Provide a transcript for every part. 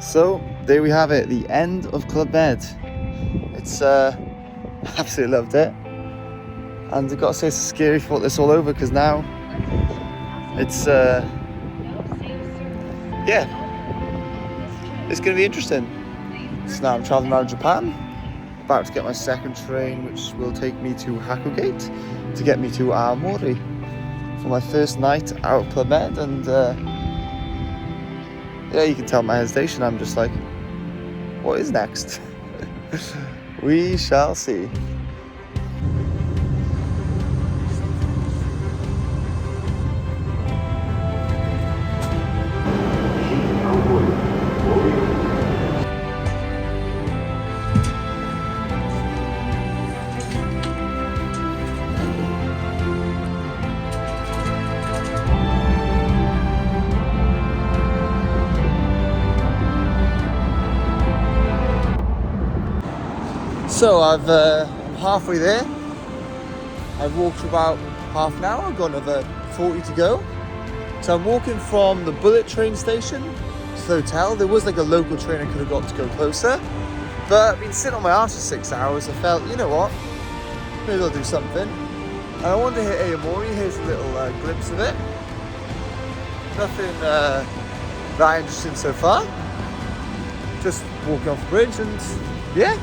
So there we have it, the end of ClubMed. It's absolutely loved it, and I've got to say it's scary for this all over, because now it's yeah, it's going to be interesting. So now I'm traveling around Japan, about to get my second train, which will take me to Kakodate to get me to Aomori for my first night out of ClubMed. And yeah, you can tell my hesitation. I'm just like, what is next? We shall see. So I'm halfway there. I've walked for about half an hour, I've got another 40 to go. So I'm walking from the bullet train station to the hotel. There was like a local train I could have got to go closer, but I've been sitting on my arse for 6 hours. I felt, you know what, maybe I'll do something. And I wanted to hit Aomori. Here's a little glimpse of it. Nothing that interesting so far. Just walking off the bridge and yeah,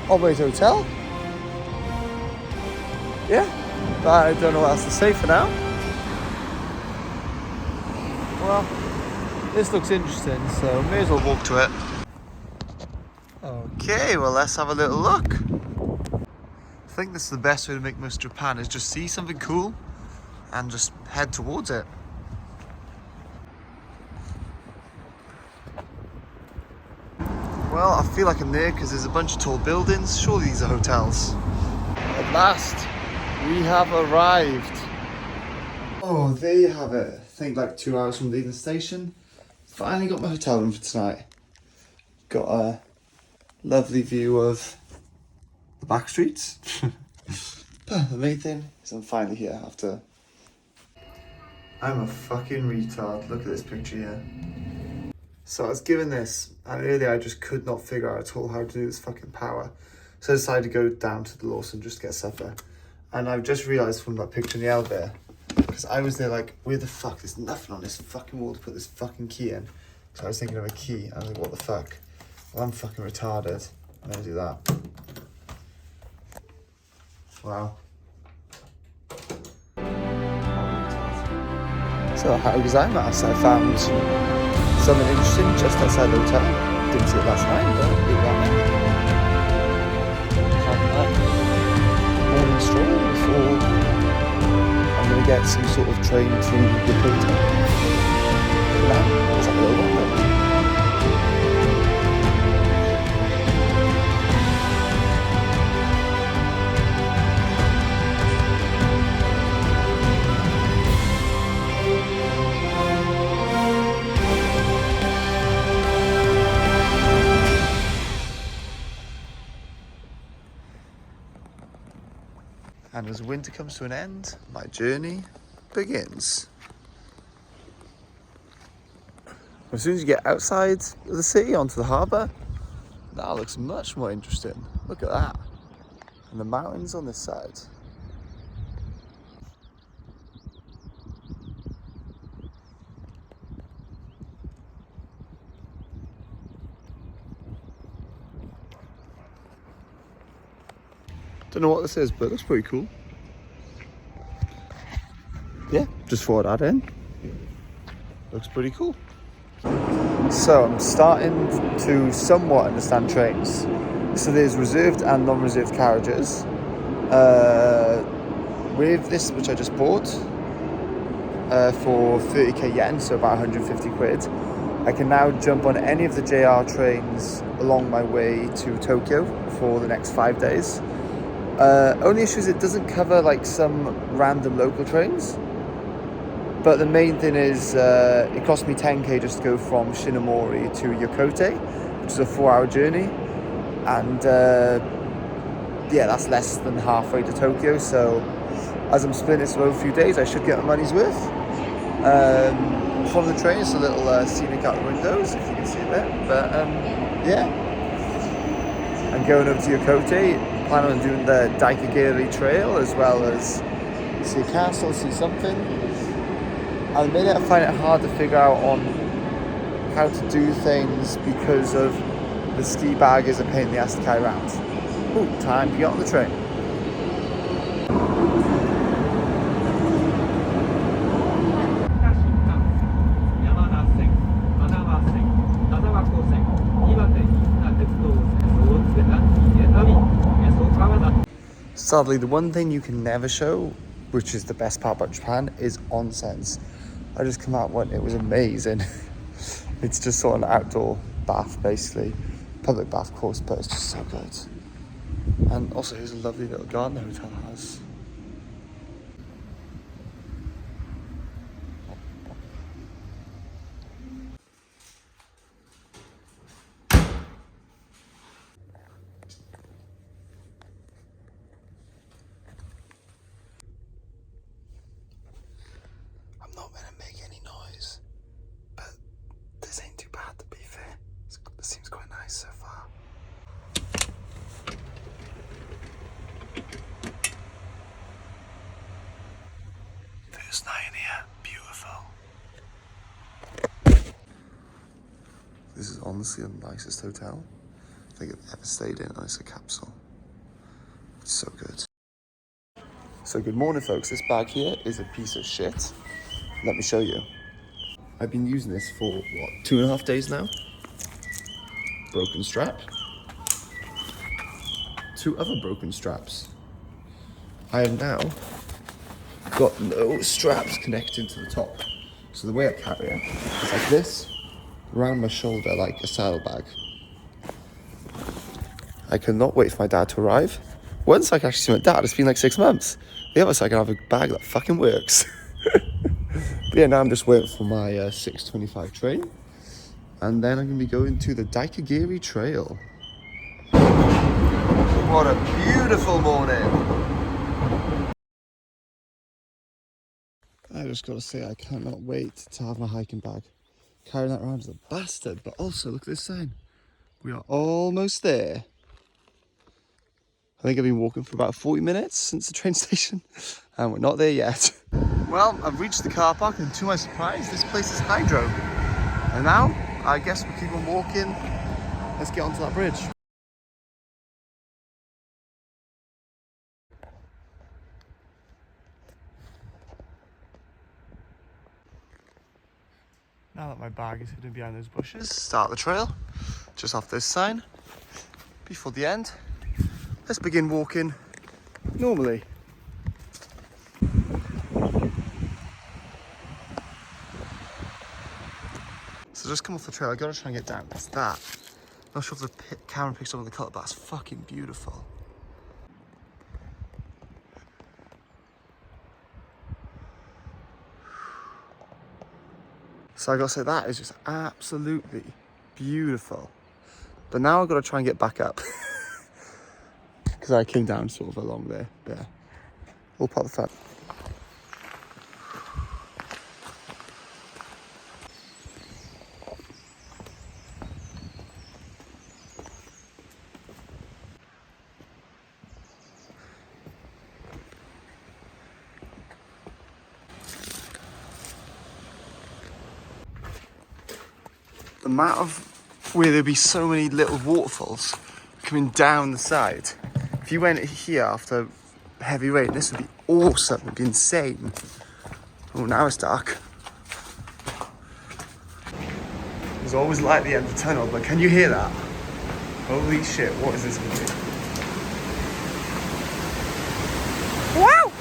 on my way to hotel. Yeah, I don't know what else to say for now. Well, this looks interesting, so may as well walk to it. Okay, well, let's have a little look. I think this is the best way to make most of Japan, is just see something cool and just head towards it. Well, I feel like I'm there because there's a bunch of tall buildings. Surely these are hotels. At last, we have arrived. Oh, there you have it. I think like 2 hours from leaving the station. Finally got my hotel room for tonight. Got a lovely view of the back streets. But the main thing is I'm finally here after... I'm a fucking retard. Look at this picture here. So I was given this, and earlier I just could not figure out at all how to do this fucking power. So I decided to go down to the Lawson just to get supper. And I've just realised from that picture in the elevator, because I was there like, where the fuck, there's nothing on this fucking wall to put this fucking key in. So I was thinking of a key, and I was like, what the fuck? Well, I'm fucking retarded. I'm gonna do that. Wow. So how was I, Mass? I found something interesting just outside the hotel. Didn't see it last night, but here we are now. Morning stroll before I'm going to get some sort of train to Yokote. Now, let's have a little wander. And as winter comes to an end, my journey begins. As soon as you get outside of the city onto the harbour, that looks much more interesting. Look at that. And the mountains on this side. Don't know what this is, but it looks pretty cool. Yeah, just thought I'd add in. Looks pretty cool. So I'm starting to somewhat understand trains. So there's reserved and non-reserved carriages. With this, which I just bought for 30k yen, so about 150 quid, I can now jump on any of the JR trains along my way to Tokyo for the next 5 days. Only issue is it doesn't cover like some random local trains, but the main thing is it cost me 10k just to go from Aomori to Yokote, which is a 4-hour journey, and yeah, that's less than halfway to Tokyo. So as I'm splitting this over a few days, I should get my money's worth. from the train. It's a little scenic out the windows, if you can see a bit. But yeah, I'm going over to Yokote, planning on doing the Dakigaeri trail as well as see a castle, see something. At the minute I find it hard to figure out on how to do things because of the ski bag is a pain in the ass to carry around. Ooh, time to get on the train. Sadly, the one thing you can never show, which is the best part about Japan, is onsens. I just come out one, it was amazing. It's just sort of an outdoor bath, basically. Public bath course, but it's just so good. And also, here's a lovely little garden the hotel has. I'm not gonna make any noise, but this ain't too bad to be fair. This seems quite nice so far. First night in here, beautiful. This is honestly the nicest hotel I think I've ever stayed in, and it's a capsule. It's so good. So good morning folks, this bag here is a piece of shit. Let me show you. I've been using this for, what, 2.5 days now? Broken strap. 2 other broken straps. I have now got no straps connecting to the top. So the way I carry it is like this, around my shoulder like a saddlebag. I cannot wait for my dad to arrive. Once I can actually see my dad, it's been like 6 months. The other side I can have a bag that fucking works. But yeah, now I'm just waiting for my 6:25 train. And then I'm going to be going to the Daikiri trail. What a beautiful morning. I just got to say, I cannot wait to have my hiking bag. Carrying that around is a bastard, but also look at this sign. We are almost there. I think I've been walking for about 40 minutes since the train station, and we're not there yet. Well, I've reached the car park, and to my surprise, this place is hydro. And now, I guess we keep on walking. Let's get onto that bridge. Now that my bag is hidden behind those bushes, start the trail, just off this sign. Before the end, let's begin walking normally. So just come off the trail, I gotta try and get down. It's that. Not sure if the camera picks up on the colour, but it's fucking beautiful. So I gotta say, that is just absolutely beautiful. But now I've gotta try and get back up. Because I came down sort of along there. But yeah, all part of the fun. The amount of where there'd be so many little waterfalls coming down the side. If you went here after heavy rain, this would be awesome. It'd be insane. Oh, now it's dark. There's always light at the end of the tunnel, but can you hear that? Holy shit, what is this going to be? Wow!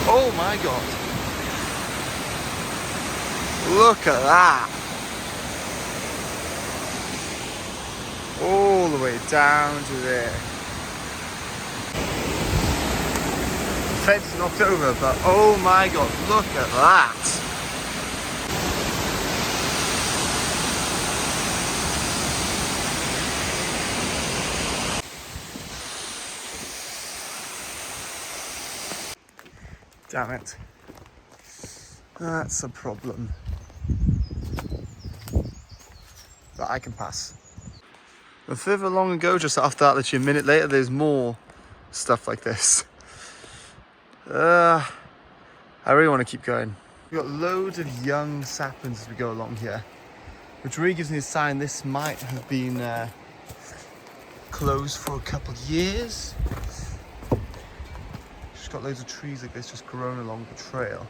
Oh my god. Look at that. All the way down to there. The fence is knocked over, but oh my god, look at that. Damn it. That's a problem. But I can pass. But further along and go, just after that, literally a minute later, there's more stuff like this. I really want to keep going. We've got loads of young saplings as we go along here, which really gives me a sign this might have been closed for a couple of years. Just got loads of trees like this just growing along the trail.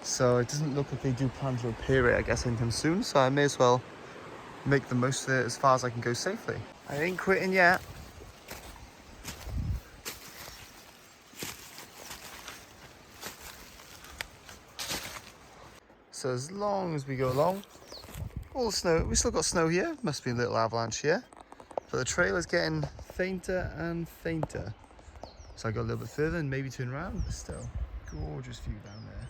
So it doesn't look like they do plan to repair it, I guess, anytime soon. So I may as well make the most of it as far as I can go safely. I ain't quitting yet. So as long as we go along, all the snow, we still got snow here. Must be a little avalanche here. But the trail is getting fainter and fainter. So I go a little bit further and maybe turn around, but still, gorgeous view down there.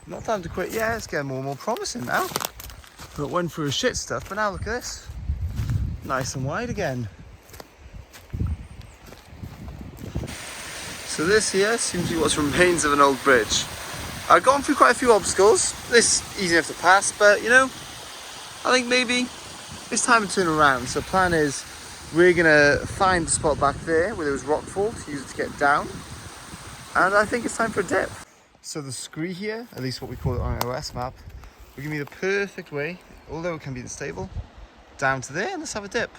Not time to quit yet, it's getting more and more promising now. But it went through shit stuff, but now look at this. Nice and wide again. So this here seems to be what remains of an old bridge. I've gone through quite a few obstacles. This easy enough to pass, but you know, I think maybe it's time to turn around. So the plan is we're gonna find the spot back there where there was rockfall to use it to get down. And I think it's time for a dip. So the scree here, at least what we call it on our OS map, will give me the perfect way, although it can be unstable, down to there, and let's have a dip.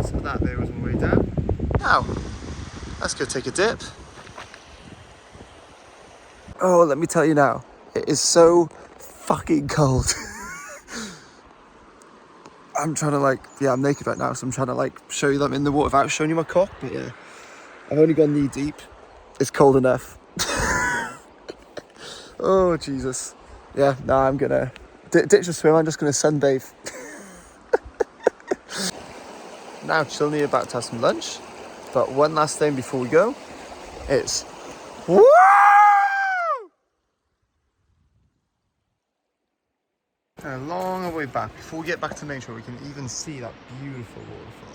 So that there was my way down. Now, let's go take a dip. Oh, let me tell you now, it is so fucking cold. I'm trying to I'm naked right now, so I'm trying to show you that I'm in the water without showing you my cock, but yeah. I've only gone knee deep. It's cold enough. Oh, Jesus. Yeah, no, I'm gonna ditch the swim, I'm just gonna sunbathe. Now, chilling here, about to have some lunch. But one last thing before we go, it's woo! And a long way back, before we get back to the main shore, we can even see that beautiful waterfall.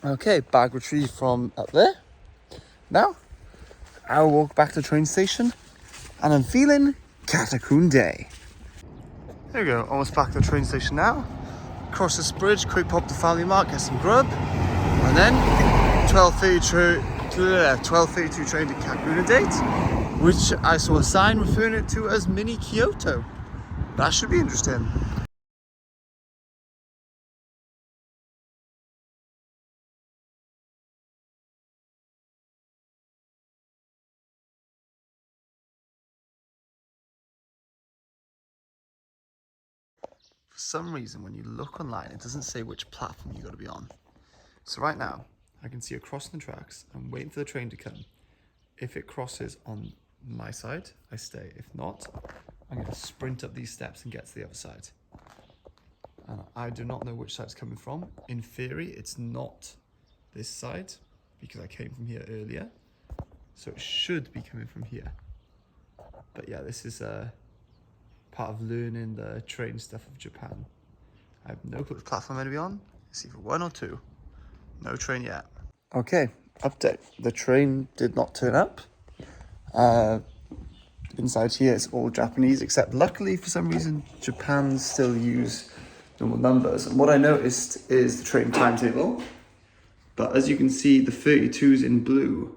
Okay, bag retrieved from up there. Now, I'll walk back to the train station, and I'm feeling Kakunodate. There we go, almost back to the train station now. Cross this bridge, quick pop to Family Mart, get some grub, and then 12:32 train to Kakunodate, which I saw a sign referring it to as Mini Kyoto. That should be interesting. For some reason, when you look online, it doesn't say which platform you got to be on. So right now, I can see across the tracks. I'm waiting for the train to come. If it crosses on my side, I stay. If not, I'm going to sprint up these steps and get to the other side. And I do not know which side it's coming from. In theory, it's not this side because I came from here earlier. So it should be coming from here. But yeah, this is part of learning the train stuff of Japan. I have no clue which platform I'm going to be on. It's either 1 or 2. No train yet. Okay, update. The train did not turn up. Inside here it's all Japanese, except luckily for some reason Japan still use normal numbers. And what I noticed is the train timetable. But as you can see, the 32's in blue,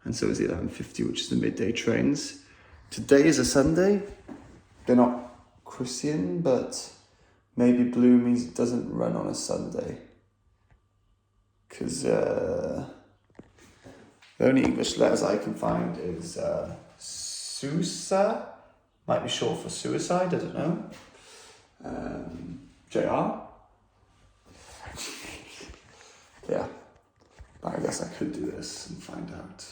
and so is the 11:50, which is the midday trains. Today is a Sunday. They're not Christian, but maybe blue means it doesn't run on a Sunday. Because the only English letters I can find is Susa, might be short for suicide, I don't know. JR. Yeah, but I guess I could do this and find out.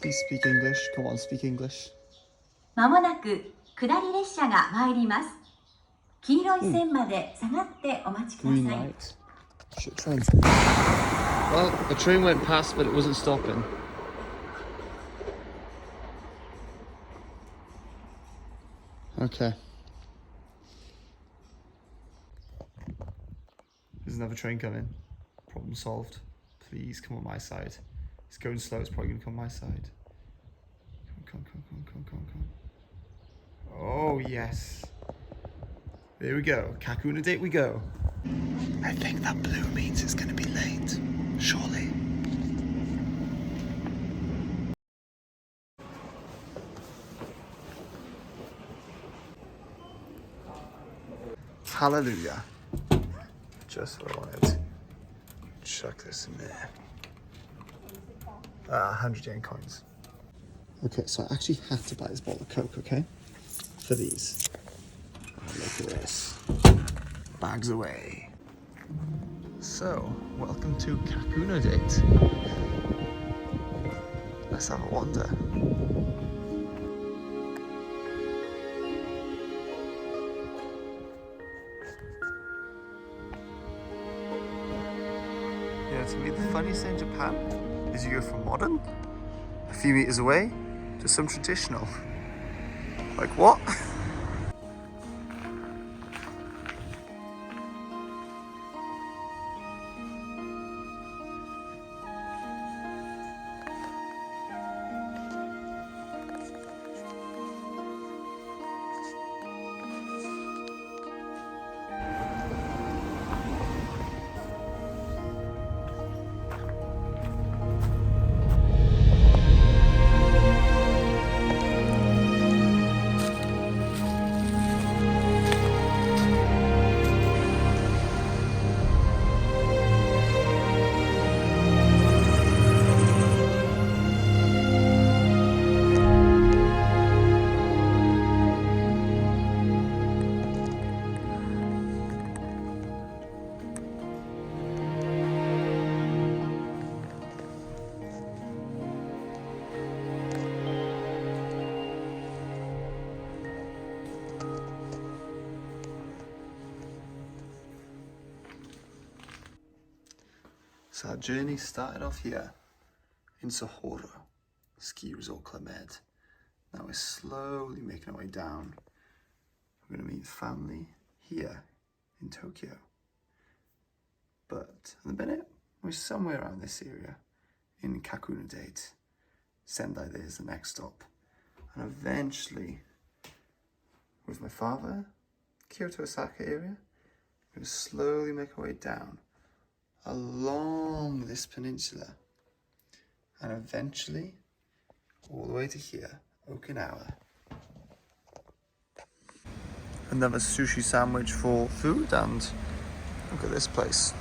Please speak English. Come on, speak English. まもなく下り列車が参ります。黄色い線まで下がってお待ちください。Green light. Shit trains. Well, the train went past, but it wasn't stopping. Okay. There's another train coming. Problem solved. Please come on my side. It's going slow, it's probably gonna come on my side. Come. Oh yes. There we go. Kakunodate we go. I think that blue means it's gonna be late. Surely. Hallelujah. Just what I wanted. Chuck this in there. 100 yen coins. Okay, so I actually had to buy this bottle of Coke, okay? For these. Oh, look at this. Bags away. So, welcome to Kakunodate. Let's have a wander. Yeah, to me the funniest thing in Japan is you go from modern, a few meters away, to some traditional. Like what? So our journey started off here in Sapporo, ski resort ClubMed. Now we're slowly making our way down. We're going to meet family here in Tokyo. But in a minute, we're somewhere around this area in Kakunodate. Sendai there is the next stop. And eventually, with my father, Kyoto Osaka area, we're going to slowly make our way down along this peninsula and eventually all the way to here, Okinawa. Another sushi sandwich for food, and look at this place.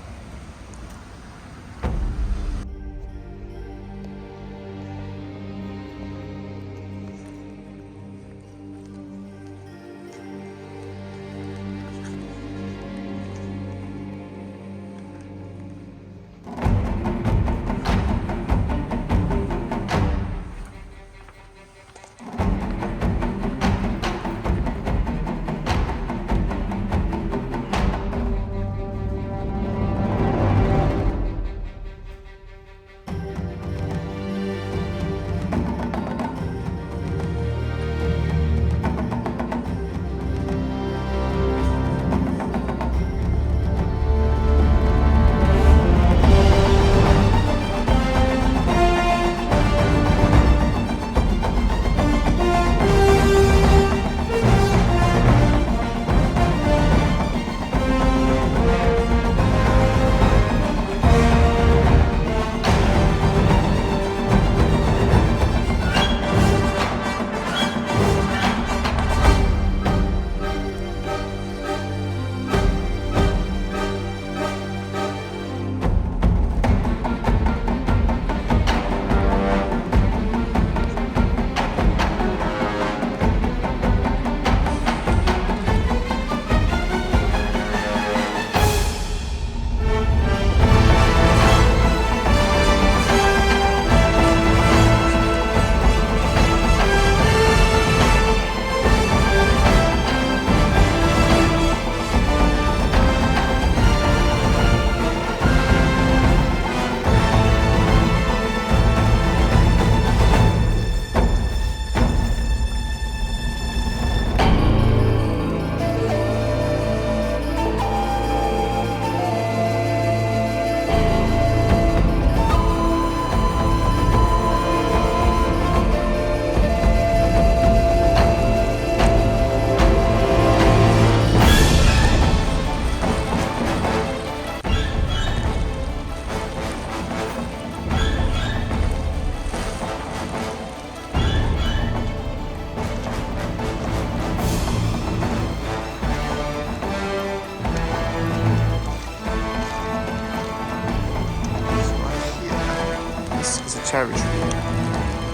cherry tree.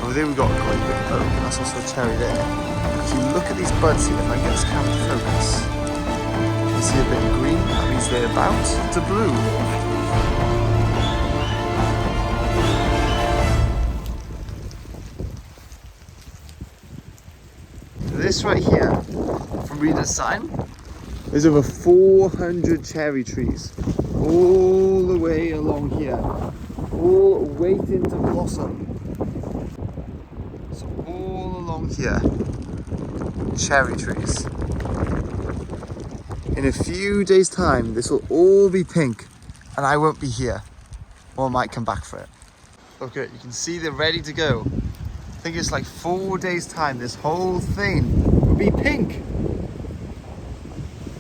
Over there we got quite a big oak, and that's also a cherry there. If you look at these buds here, if I get this camera to focus, you see a bit of green, that means they're about to bloom. This right here, from reading the sign, there's over 400 cherry trees all the way along here, all waiting to blossom. So all along here, cherry trees. In a few days' time, this will all be pink, and I won't be here, or I might come back for it. Okay, you can see they're ready to go. I think it's like 4 days' time, this whole thing will be pink,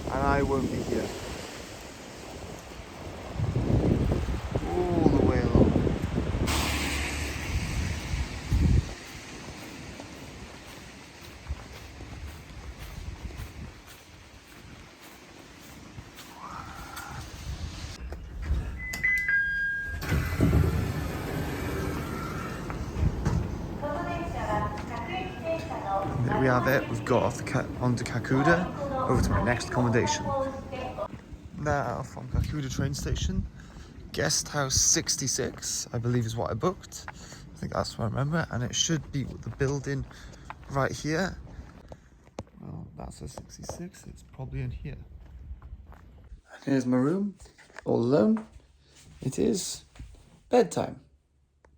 and I won't be here. All the way along. There we have it. We've got off the onto Kakuda, over to my next accommodation. Now from Kakuda train station, guest house 66, I believe is what I booked. I think that's what I remember, and it should be the building right here. Well, that's a 66. It's probably in here. And here's my room, all alone. It is bedtime.